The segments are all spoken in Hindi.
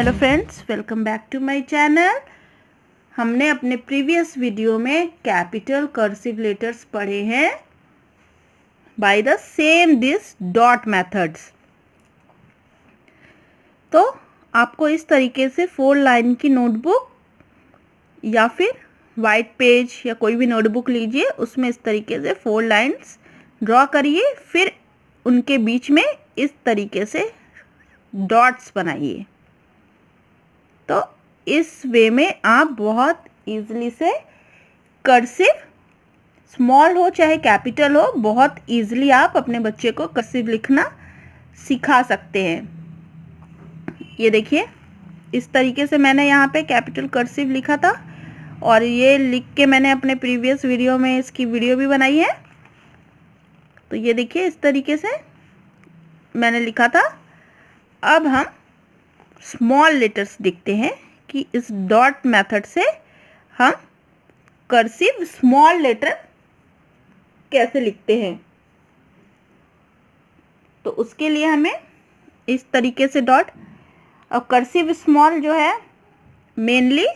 Hello friends, welcome back to my channel. हमने अपने प्रीवियस वीडियो में कैपिटल कर्सिव लेटर्स पढ़े हैं by the same this dot methods. तो आपको इस तरीके से 4 लाइन की नोटबुक या फिर वाइट पेज या कोई भी नोटबुक लीजिए, उसमें इस तरीके से 4 लाइन्स ड्रॉ करिए, फिर उनके बीच में इस तरीके से डॉट्स बनाइए। तो इस वे में आप बहुत इजीली से कर्सिव, स्मॉल हो चाहे कैपिटल हो, बहुत इजीली आप अपने बच्चे को कर्सिव लिखना सिखा सकते हैं। ये देखिए, इस तरीके से मैंने यहाँ पे कैपिटल कर्सिव लिखा था और ये लिख के मैंने अपने प्रीवियस वीडियो में इसकी वीडियो भी बनाई है। तो ये देखिए, इस तरीके से मैंने लिखा था। अब हम स्मॉल लेटर्स देखते हैं कि इस डॉट मेथड से हम कर्सिव स्मॉल लेटर कैसे लिखते हैं। तो उसके लिए हमें इस तरीके से डॉट, और कर्सिव स्मॉल जो है मेनली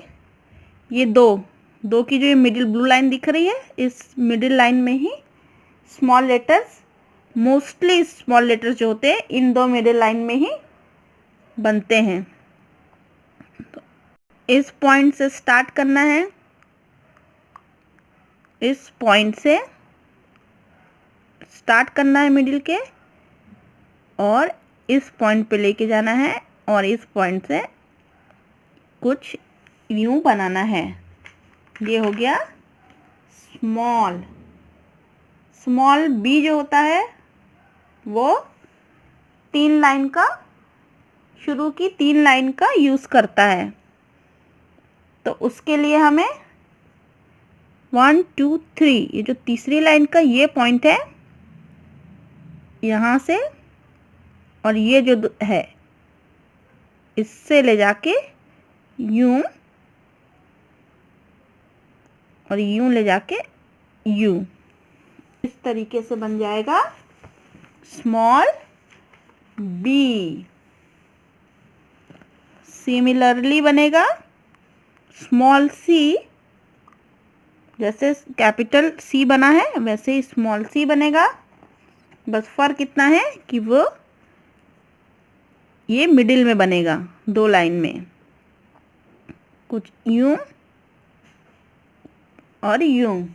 ये दो की जो ये मिडिल ब्लू लाइन दिख रही है, इस मिडिल लाइन में ही small letters, mostly small letters जो होते हैं इन 2 मिडिल लाइन में ही बनते हैं। तो इस पॉइंट से स्टार्ट करना है, इस पॉइंट से स्टार्ट करना है मिडिल के, और इस पॉइंट पे लेके जाना है, और इस पॉइंट से कुछ यूं बनाना है। ये हो गया स्मॉल। स्मॉल बी जो होता है वो 3 लाइन का, शुरू की 3 लाइन का यूज़ करता है। तो उसके लिए हमें 1 2 3, ये जो तीसरी लाइन का ये पॉइंट है यहाँ से, और ये जो है इससे ले जाके यूं, और यूं ले जाके यूं, इस तरीके से बन जाएगा स्मॉल बी। सिमिलरली बनेगा स्मॉल सी, जैसे कैपिटल सी बना है वैसे ही स्मॉल सी बनेगा। बस फर्क इतना है कि वो ये मिडिल में बनेगा 2 लाइन में, कुछ यूं और यूं।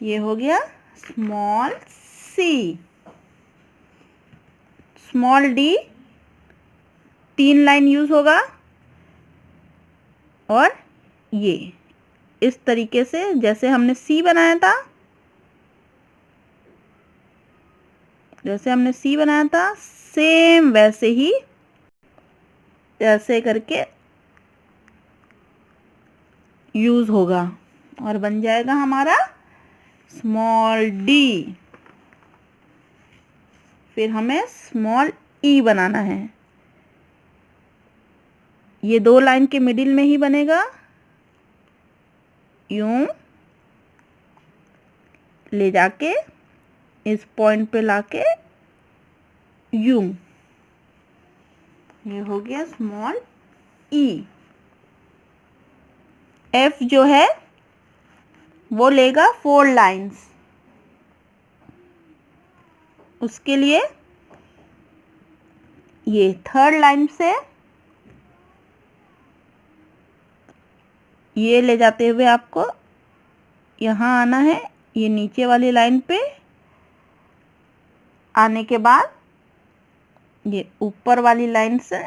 ये हो गया small C. Small D 3 line use होगा, और ये इस तरीके से जैसे हमने सी बनाया था, सेम वैसे ही ऐसे करके यूज होगा और बन जाएगा हमारा स्मॉल डी। फिर हमें स्मॉल ई बनाना है। ये 2 लाइन के मिडिल में ही बनेगा, यूं ले जाके इस पॉइंट पे लाके यूं। ये हो गया स्मॉल ई। एफ जो है वो लेगा 4 लाइन्स। उसके लिए ये 3rd लाइन से ये ले जाते हुए आपको यहाँ आना है। ये नीचे वाली लाइन पे आने के बाद ये ऊपर वाली लाइन से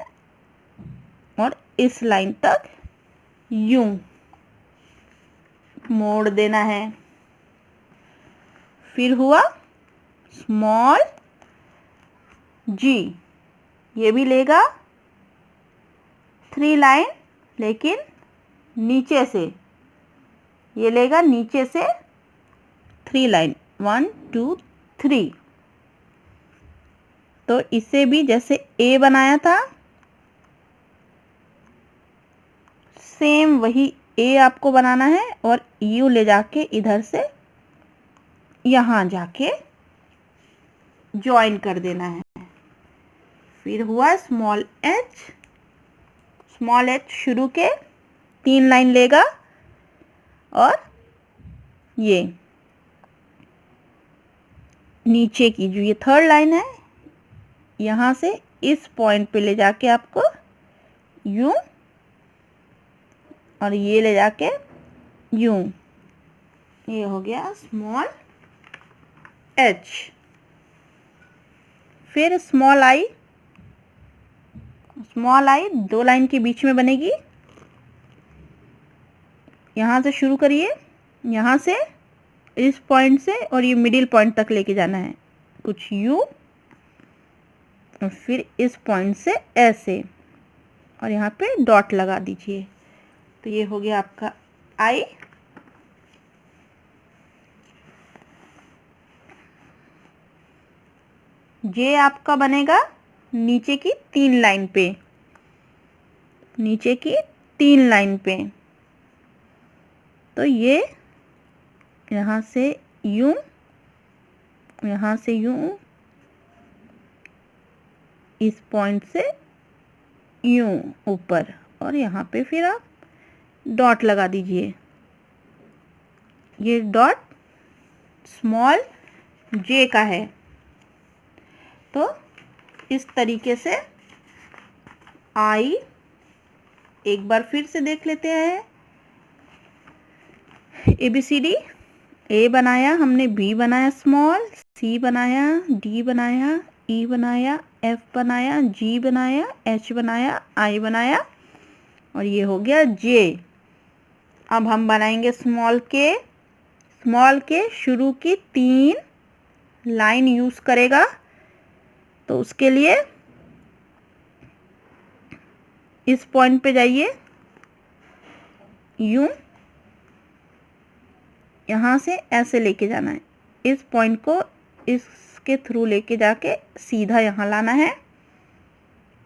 और इस लाइन तक यूं मोड़ देना है। फिर हुआ स्मॉल जी। ये भी लेगा 3 लाइन, लेकिन नीचे से, ये लेगा नीचे से 3 लाइन, 1 2 3। तो इसे भी जैसे ए बनाया था, सेम वही ए आपको बनाना है, और यू ले जाके इधर से यहाँ जाके ज्वाइन कर देना है। फिर हुआ स्मॉल एच, स्मॉल एच शुरू के 3 लाइन लेगा और ये नीचे की जो ये थर्ड लाइन है यहाँ से इस पॉइंट पे ले जाके आपको यूं और ये ले जाके यूं, ये हो गया स्मॉल एच। फिर स्मॉल आई 2 लाइन के बीच में बनेगी। यहाँ से शुरू करिए, यहाँ से इस पॉइंट से और ये मिडिल पॉइंट तक लेके जाना है कुछ यूं और फिर इस पॉइंट से ऐसे और यहाँ पे डॉट लगा दीजिए। तो ये हो गया आपका आई। जे आपका बनेगा नीचे की 3 लाइन पे, नीचे की 3 लाइन पे। तो ये यहाँ से यूं, यहाँ से यूं, इस पॉइंट से यूं ऊपर और यहाँ पे फिर आप डॉट लगा दीजिए। ये डॉट स्मॉल जे का है। तो इस तरीके से आई एक बार फिर से देख लेते हैं। ABCD, ए बनाया हमने, बी बनाया स्मॉल, सी बनाया, डी बनाया, ई बनाया, एफ बनाया, जी बनाया, एच बनाया, आई बनाया और ये हो गया जे। अब हम बनाएंगे स्मॉल के। स्मॉल के शुरू की 3 लाइन यूज करेगा। तो उसके लिए इस पॉइंट पे जाइए, यूं, यहाँ से ऐसे लेके जाना है, इस पॉइंट को इसके थ्रू लेके जाके सीधा यहाँ लाना है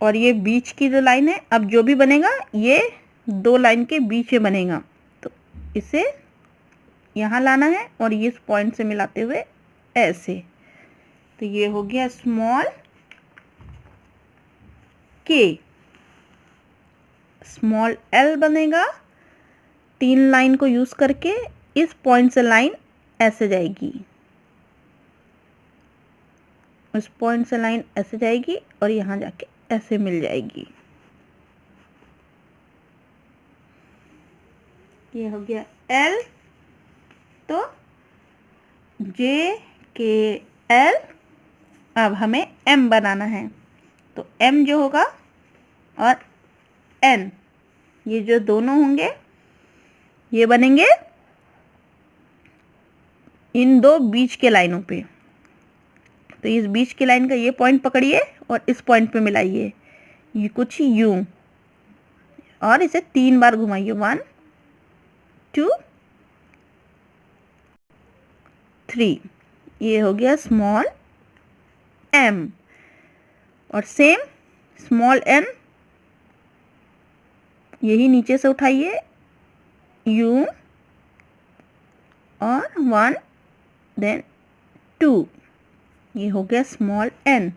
और ये बीच की जो लाइन है, अब जो भी बनेगा ये 2 लाइन के बीच में बनेगा। तो इसे यहाँ लाना है और ये इस पॉइंट से मिलाते हुए ऐसे। तो ये हो गया स्मॉल के। स्मॉल एल बनेगा 3 लाइन को यूज करके, इस पॉइंट से लाइन ऐसे जाएगी, इस पॉइंट से लाइन ऐसे जाएगी और यहाँ जाके ऐसे मिल जाएगी। ये हो गया एल। तो जे के एल। अब हमें एम बनाना है। तो एम जो होगा और एन, ये जो दोनों होंगे ये बनेंगे इन 2 बीच के लाइनों पे। तो इस बीच की लाइन का ये पॉइंट पकड़िए और इस पॉइंट पे मिलाइए, ये कुछ यूं और इसे 3 बार घुमाइए, 1 2 3। ये हो गया स्मॉल एम। और सेम स्मॉल एन, यही नीचे से उठाइए, यूं और 1 देन 2। ये हो गया स्मॉल एन।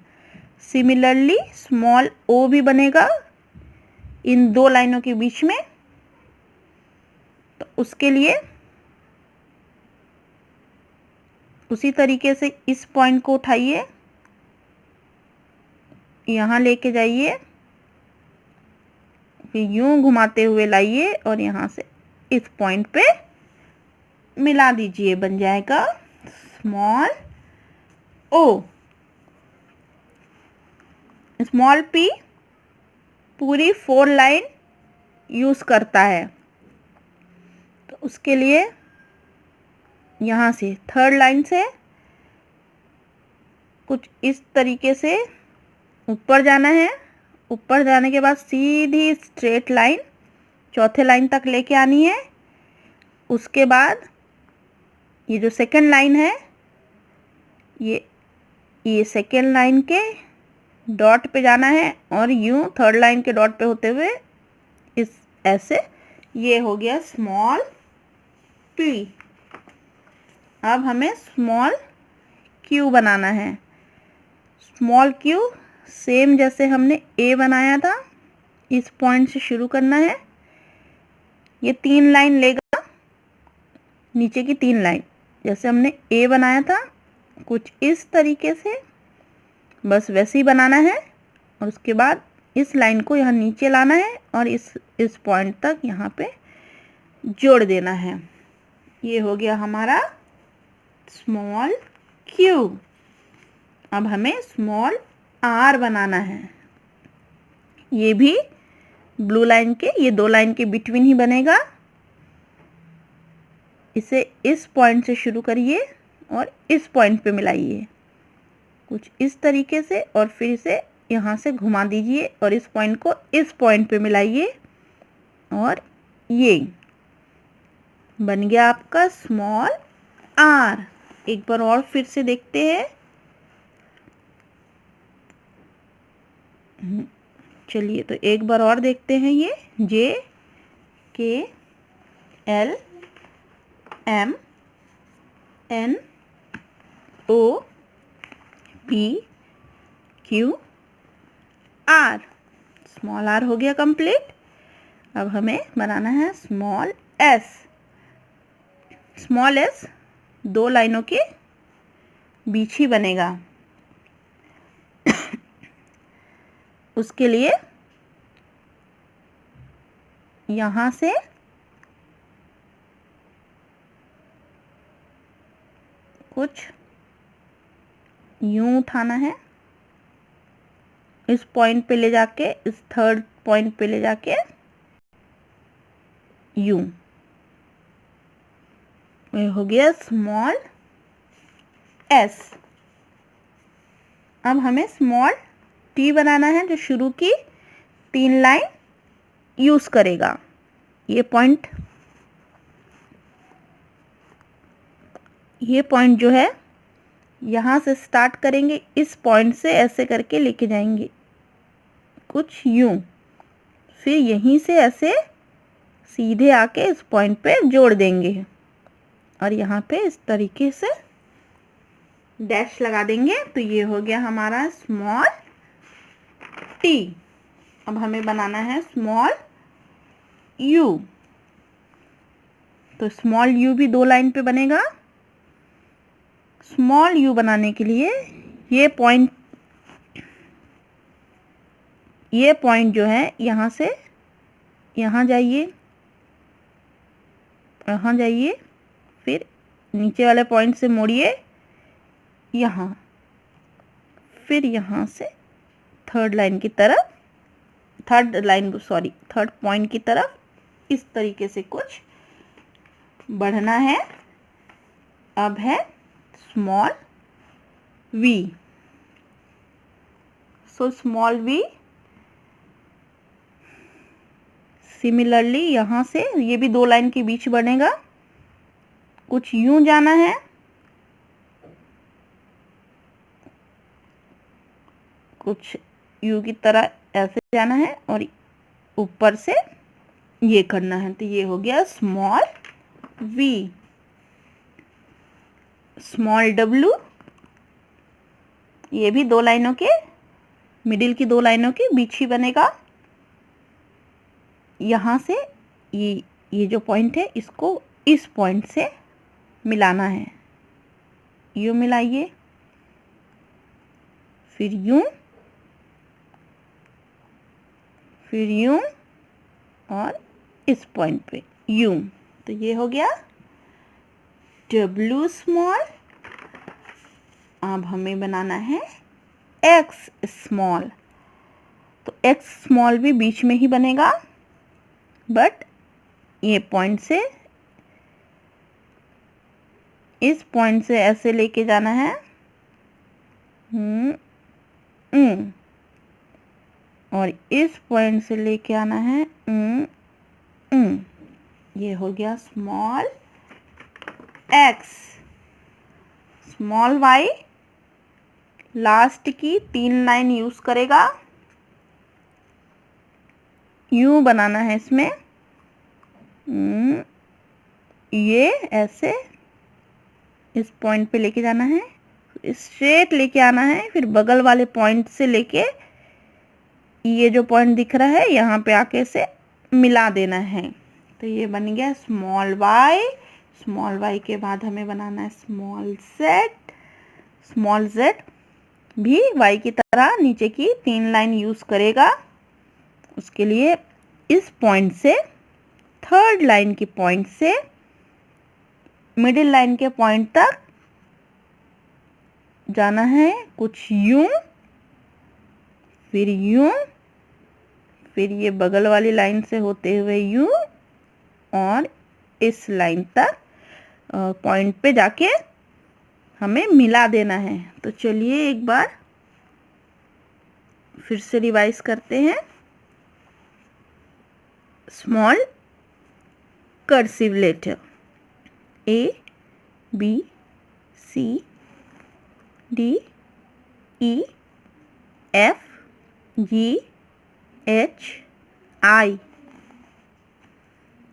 सिमिलरली स्मॉल ओ भी बनेगा इन 2 लाइनों के बीच में। तो उसके लिए उसी तरीके से इस पॉइंट को उठाइए, यहाँ लेके जाइए, फिर यूं घुमाते हुए लाइए और यहाँ से इस पॉइंट पे मिला दीजिए, बन जाएगा स्मॉल ओ। स्मॉल पी पूरी 4 लाइन यूज करता है। तो उसके लिए यहाँ से थर्ड लाइन से कुछ इस तरीके से ऊपर जाना है। ऊपर जाने के बाद सीधी स्ट्रेट लाइन चौथे लाइन तक लेके आनी है। उसके बाद ये जो सेकंड लाइन है, ये सेकंड लाइन के डॉट पे जाना है और यूं थर्ड लाइन के डॉट पे होते हुए इस ऐसे। ये हो गया स्मॉल पी। अब हमें स्मॉल क्यू बनाना है। स्मॉल क्यू सेम जैसे हमने ए बनाया था इस पॉइंट से शुरू करना है। ये 3 लाइन लेगा, नीचे की 3 लाइन, जैसे हमने ए बनाया था कुछ इस तरीके से, बस वैसे ही बनाना है। और उसके बाद इस लाइन को यहाँ नीचे लाना है और इस पॉइंट तक यहाँ पे जोड़ देना है। ये हो गया हमारा स्मॉल क्यू। अब हमें स्मॉल आर बनाना है। ये भी ब्लू लाइन के, ये 2 लाइन के बिटवीन ही बनेगा। इसे इस पॉइंट से शुरू करिए और इस पॉइंट पे मिलाइए कुछ इस तरीके से, और फिर इसे यहाँ से घुमा दीजिए और इस पॉइंट को इस पॉइंट पे मिलाइए, और ये बन गया आपका स्मॉल आर। एक बार और फिर से देखते हैं। चलिए तो एक बार और देखते हैं। ये J K L M N O P Q R. Small R हो गया कंप्लीट। अब हमें बनाना है स्मॉल एस। स्मॉल एस 2 लाइनों के बीच ही बनेगा। उसके लिए यहाँ से कुछ यूं उठाना है, इस पॉइंट पे ले जाके, इस 3rd पॉइंट पे ले जाके यूं। ये हो गया स्मॉल एस। अब हमें स्मॉल टी बनाना है, जो शुरू की 3 लाइन यूज करेगा। ये पॉइंट जो है, यहाँ से स्टार्ट करेंगे, इस पॉइंट से ऐसे करके लेके जाएंगे कुछ यूं, फिर यहीं से ऐसे सीधे आके इस पॉइंट पे जोड़ देंगे और यहाँ पे इस तरीके से डैश लगा देंगे। तो ये हो गया हमारा स्मॉल टी। अब हमें बनाना है स्मॉल यू। तो स्मॉल यू भी 2 लाइन पे बनेगा। स्मॉल यू बनाने के लिए ये पॉइंट जो है, यहाँ से यहाँ जाइए, फिर नीचे वाले पॉइंट से मोड़िए यहाँ, फिर यहाँ से थर्ड पॉइंट की तरफ इस तरीके से कुछ बढ़ना है। अब है small V. So small V similarly यहाँ से ये भी 2 लाइन के बीच बनेगा। कुछ यूं जाना है, कुछ यू की तरह ऐसे जाना है और ऊपर से ये करना है। तो ये हो गया स्मॉल वी। स्मॉल डब्ल्यू, ये भी 2 लाइनों के, मिडिल की 2 लाइनों के बीच ही बनेगा। यहाँ से ये जो पॉइंट है, इसको इस पॉइंट से मिलाना है। यूं मिलाइए, फिर यूं और इस पॉइंट पे यूं। तो ये हो गया डब्ल्यू स्मॉल। अब हमें बनाना है एक्स स्मॉल। तो एक्स स्मॉल भी बीच में ही बनेगा, बट ये पॉइंट से, इस पॉइंट से ऐसे लेके जाना है और इस पॉइंट से लेके आना है ये हो गया small X. Small Y last की 3 लाइन यूज करेगा। यूं बनाना है इसमें, ये ऐसे इस पॉइंट पे लेके जाना है, स्ट्रेट लेके आना है, फिर बगल वाले पॉइंट से लेके ये जो पॉइंट दिख रहा है यहाँ पे आके इसे मिला देना है। तो ये बन गया स्मॉल वाई के बाद हमें बनाना है स्मॉल जेड भी वाई की तरह नीचे की 3 लाइन यूज़ करेगा। उसके लिए इस पॉइंट से थर्ड लाइन की पॉइंट से मिडिल लाइन के पॉइंट तक जाना है, कुछ यूं, फिर यूं, फिर ये बगल वाली लाइन से होते हुए यूं और इस लाइन तक पॉइंट पे जाके हमें मिला देना है। तो चलिए एक बार फिर से रिवाइज करते हैं। Small cursive letter A B C D E F G H I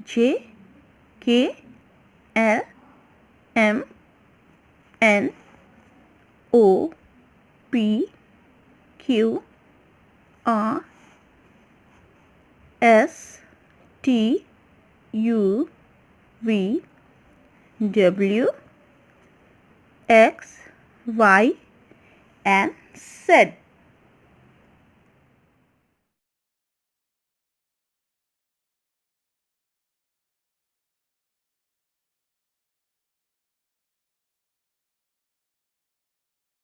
J K L M N O P Q R S T U V W X Y and Z।